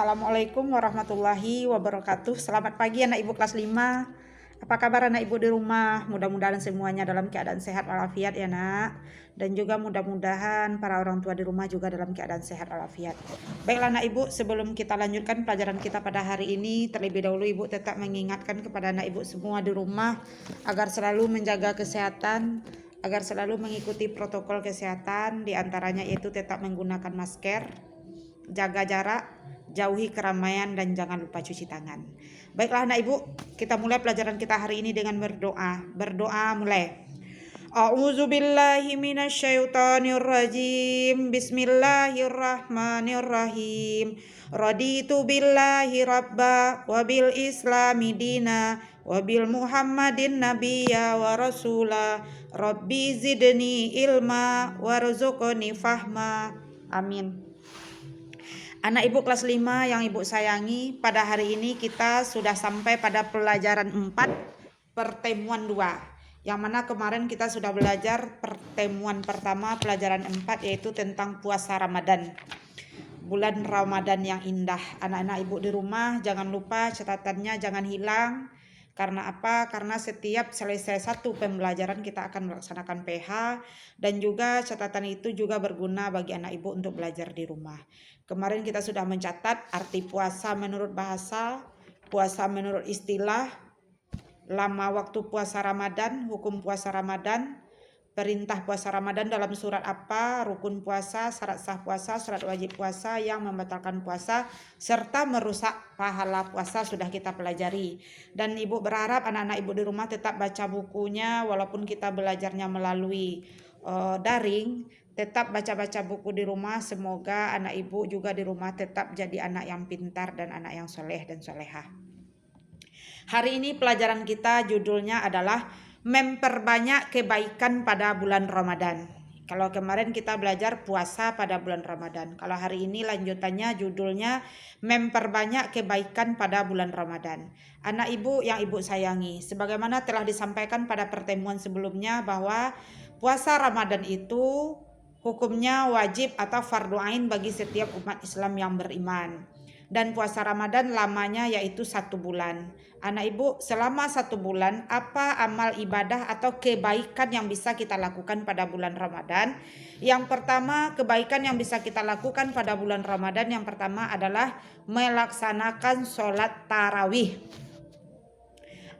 Assalamualaikum warahmatullahi wabarakatuh. Selamat pagi anak ibu kelas 5. Apa kabar anak ibu di rumah? Mudah-mudahan semuanya dalam keadaan sehat walafiat ya nak. Dan juga mudah-mudahan para orang tua di rumah juga dalam keadaan sehat walafiat. Baiklah anak ibu, sebelum kita lanjutkan pelajaran kita pada hari ini, terlebih dahulu ibu tetap mengingatkan kepada anak ibu semua di rumah agar selalu menjaga kesehatan, agar selalu mengikuti protokol kesehatan, diantaranya yaitu tetap menggunakan masker, jaga jarak, jauhi keramaian, dan jangan lupa cuci tangan. Baiklah anak ibu, kita mulai pelajaran kita hari ini dengan berdoa. Berdoa mulai. A'udzu billahi minasyaitonir rajim. Bismillahirrahmanirrahim. Raditu billahi rabba wa bil islami dina wa bil muhammadin nabiyya wa rasula. Rabbi zidni ilma warzuqni fahma. Amin. Anak ibu kelas 5 yang ibu sayangi, pada hari ini kita sudah sampai pada pelajaran 4 pertemuan 2. Yang mana kemarin kita sudah belajar pertemuan pertama pelajaran 4 yaitu tentang puasa Ramadan. Bulan Ramadan yang indah. Anak-anak ibu di rumah jangan lupa catatannya jangan hilang. Karena apa? Karena setiap selesai satu pembelajaran kita akan melaksanakan PH, dan juga catatan itu juga berguna bagi anak ibu untuk belajar di rumah. Kemarin kita sudah mencatat arti puasa menurut bahasa, puasa menurut istilah, lama waktu puasa Ramadan, hukum puasa Ramadan, perintah puasa Ramadan dalam surat apa, rukun puasa, syarat sah puasa, syarat wajib puasa, yang membatalkan puasa, serta merusak pahala puasa sudah kita pelajari. Dan ibu berharap anak-anak ibu di rumah tetap baca bukunya walaupun kita belajarnya melalui daring, tetap baca-baca buku di rumah. Semoga anak ibu juga di rumah tetap jadi anak yang pintar dan anak yang soleh dan solehah. Hari ini pelajaran kita judulnya adalah memperbanyak kebaikan pada bulan Ramadan. Kalau kemarin kita belajar puasa pada bulan Ramadan. Kalau hari ini lanjutannya judulnya memperbanyak kebaikan pada bulan Ramadan. Anak ibu yang ibu sayangi, sebagaimana telah disampaikan pada pertemuan sebelumnya bahwa puasa Ramadan itu hukumnya wajib atau fardu ain bagi setiap umat Islam yang beriman. Dan puasa Ramadan lamanya yaitu 1 bulan. Anak ibu, selama 1 bulan apa amal ibadah atau kebaikan yang bisa kita lakukan pada bulan Ramadan? Yang pertama, kebaikan yang bisa kita lakukan pada bulan Ramadan yang pertama adalah melaksanakan sholat tarawih.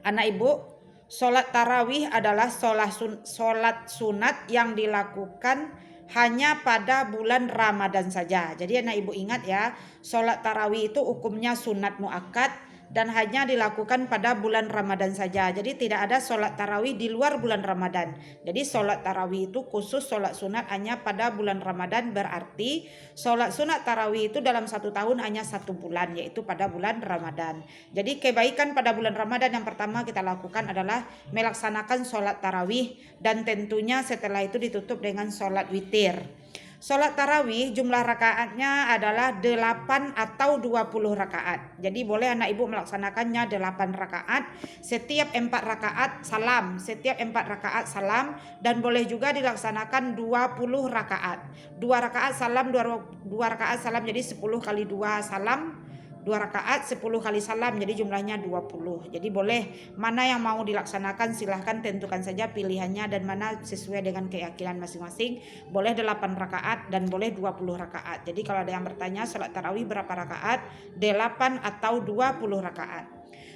Anak ibu, sholat tarawih adalah sholat sunat yang dilakukan hanya pada bulan Ramadan saja. Jadi anak ibu ingat ya, sholat tarawih itu hukumnya sunat muakkad dan hanya dilakukan pada bulan Ramadan saja. Jadi tidak ada sholat tarawih di luar bulan Ramadan. Jadi sholat tarawih itu khusus sholat sunat hanya pada bulan Ramadan, berarti sholat sunat tarawih itu dalam 1 tahun hanya 1 bulan, yaitu pada bulan Ramadan. Jadi kebaikan pada bulan Ramadan yang pertama kita lakukan adalah melaksanakan sholat tarawih, dan tentunya setelah itu ditutup dengan sholat witir. Sholat tarawih jumlah rakaatnya adalah 8 atau 20 rakaat. Jadi boleh anak ibu melaksanakannya 8 rakaat, setiap 4 rakaat salam, setiap 4 rakaat salam, dan boleh juga dilaksanakan 20 rakaat. 2 rakaat salam, 2 rakaat salam, jadi 10 kali 2 salam, 2 rakaat 10 kali salam, jadi jumlahnya 20. Jadi boleh mana yang mau dilaksanakan silahkan tentukan saja pilihannya dan mana sesuai dengan keyakinan masing-masing. Boleh 8 rakaat dan boleh 20 rakaat. Jadi kalau ada yang bertanya sholat tarawih berapa rakaat? 8 atau 20 rakaat.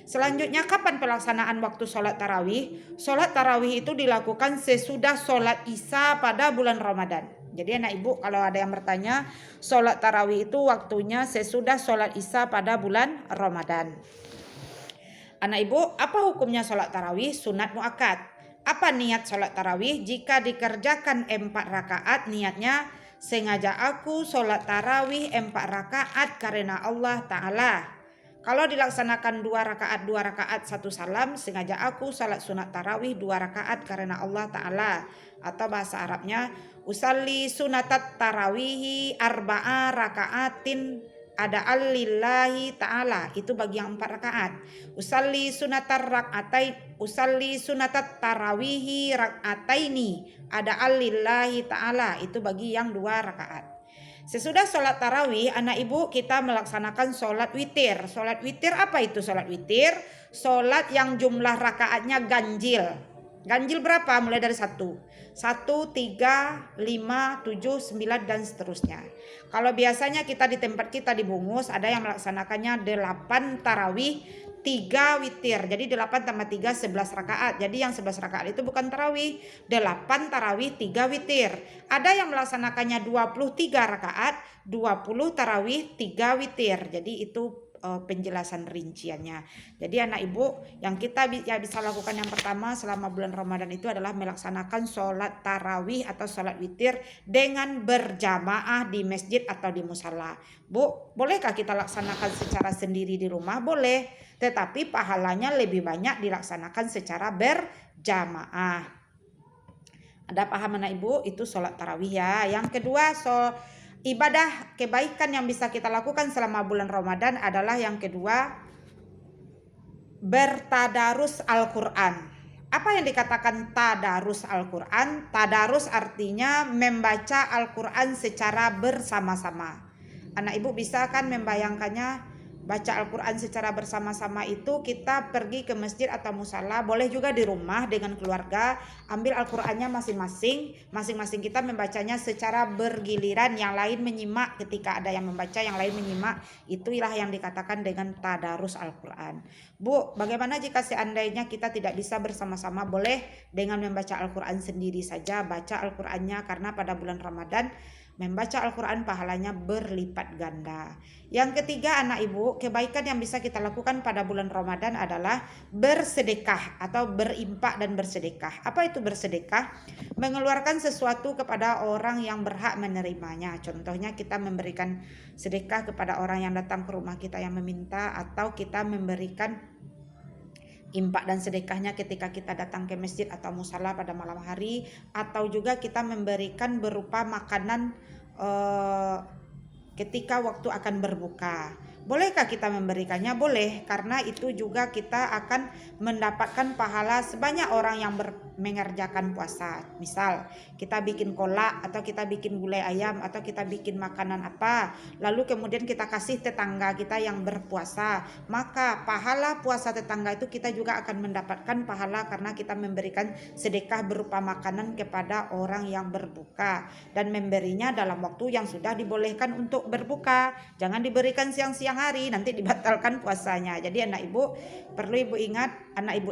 Selanjutnya, kapan pelaksanaan waktu sholat tarawih? Sholat tarawih itu dilakukan sesudah sholat isya pada bulan Ramadan. Jadi anak ibu kalau ada yang bertanya, sholat tarawih itu waktunya sesudah sholat isya pada bulan Ramadan. Anak ibu, apa hukumnya sholat tarawih? Sunat muakkad. Apa niat sholat tarawih? Jika dikerjakan 4 rakaat, niatnya sengaja aku sholat tarawih 4 rakaat karena Allah Ta'ala. Kalau dilaksanakan 2 rakaat 2 rakaat 1 salam, sengaja aku salat sunat tarawih 2 rakaat karena Allah Ta'ala. Atau bahasa Arabnya, usalli sunatat tarawihi arba'a rakaatin ada'al lillahi ta'ala. Itu bagi yang 4 rakaat. Usalli sunatat tarawihi rakataini ada'al lillahi ta'ala. Itu bagi yang 2 rakaat. Sesudah sholat tarawih, anak ibu kita melaksanakan sholat witir. Sholat witir apa itu sholat witir? Sholat yang jumlah rakaatnya ganjil. Ganjil berapa? Mulai dari 1, 3, 5, 7, 9 dan seterusnya. Kalau biasanya kita di tempat kita di Bungus ada yang melaksanakannya 8 tarawih, 3 witir. Jadi 8 tambah 3 11 rakaat. Jadi yang 11 rakaat itu bukan tarawih, 8 tarawih 3 witir. Ada yang melaksanakannya 23 rakaat, 20 tarawih 3 witir. Jadi itu penjelasan rinciannya. Jadi anak ibu yang kita bisa lakukan yang pertama selama bulan Ramadan itu adalah melaksanakan sholat tarawih atau sholat witir dengan berjamaah di masjid atau di musala. Bu, bolehkah kita laksanakan secara sendiri di rumah? Boleh, tetapi pahalanya lebih banyak dilaksanakan secara berjamaah. Ada paham anak ibu? Itu sholat tarawih ya. Yang kedua, ibadah kebaikan yang bisa kita lakukan selama bulan Ramadan adalah yang kedua, bertadarus Al-Quran. Apa yang dikatakan tadarus Al-Quran? Tadarus artinya membaca Al-Quran secara bersama-sama. Anak ibu bisa kan membayangkannya, baca Al-Quran secara bersama-sama itu kita pergi ke masjid atau musala, boleh juga di rumah dengan keluarga, ambil Al-Qurannya masing-masing kita membacanya secara bergiliran, yang lain menyimak ketika ada yang membaca, yang lain menyimak. Itulah yang dikatakan dengan tadarus Al-Quran. Bu, bagaimana jika seandainya kita tidak bisa bersama-sama? Boleh dengan membaca Al-Quran sendiri saja, baca Al-Qurannya, karena pada bulan Ramadan membaca Al-Quran pahalanya berlipat ganda. Yang ketiga anak ibu, kebaikan yang bisa kita lakukan pada bulan Ramadan adalah bersedekah atau berimpak dan bersedekah. Apa itu bersedekah? Mengeluarkan sesuatu kepada orang yang berhak menerimanya. Contohnya kita memberikan sedekah kepada orang yang datang ke rumah kita yang meminta, atau kita memberikan impak dan sedekahnya ketika kita datang ke masjid atau musala pada malam hari, atau juga kita memberikan berupa makanan ketika waktu akan berbuka. Bolehkah kita memberikannya? Boleh, karena itu juga kita akan mendapatkan pahala sebanyak orang yang mengerjakan puasa. Misal kita bikin kolak, atau kita bikin gulai ayam, atau kita bikin makanan apa, lalu kemudian kita kasih tetangga kita yang berpuasa, maka pahala puasa tetangga itu kita juga akan mendapatkan pahala karena kita memberikan sedekah berupa makanan kepada orang yang berbuka, dan memberinya dalam waktu yang sudah dibolehkan untuk berbuka. Jangan diberikan siang-siang hari, nanti dibatalkan puasanya. Jadi anak ibu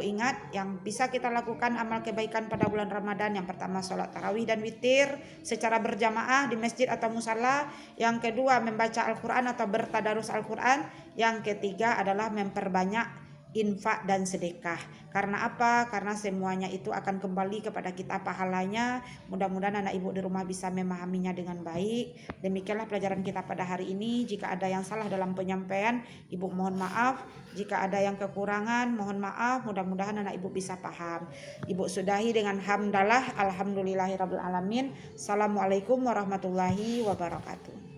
ingat yang bisa kita lakukan amal kebaikan pada bulan Ramadan. Yang pertama sholat tarawih dan witir secara berjamaah di masjid atau musala. Yang kedua membaca Al-Quran atau bertadarus Al-Quran. Yang ketiga adalah memperbanyak infak dan sedekah. Karena apa? Karena semuanya itu akan kembali kepada kita pahalanya. Mudah-mudahan anak ibu di rumah bisa memahaminya dengan baik. Demikianlah pelajaran kita pada hari ini. Jika ada yang salah dalam penyampaian, ibu mohon maaf. Jika ada yang kekurangan, mohon maaf. Mudah-mudahan anak ibu bisa paham. Ibu sudahi dengan hamdalah. Alhamdulillahirabbil alamin. Assalamualaikum warahmatullahi wabarakatuh.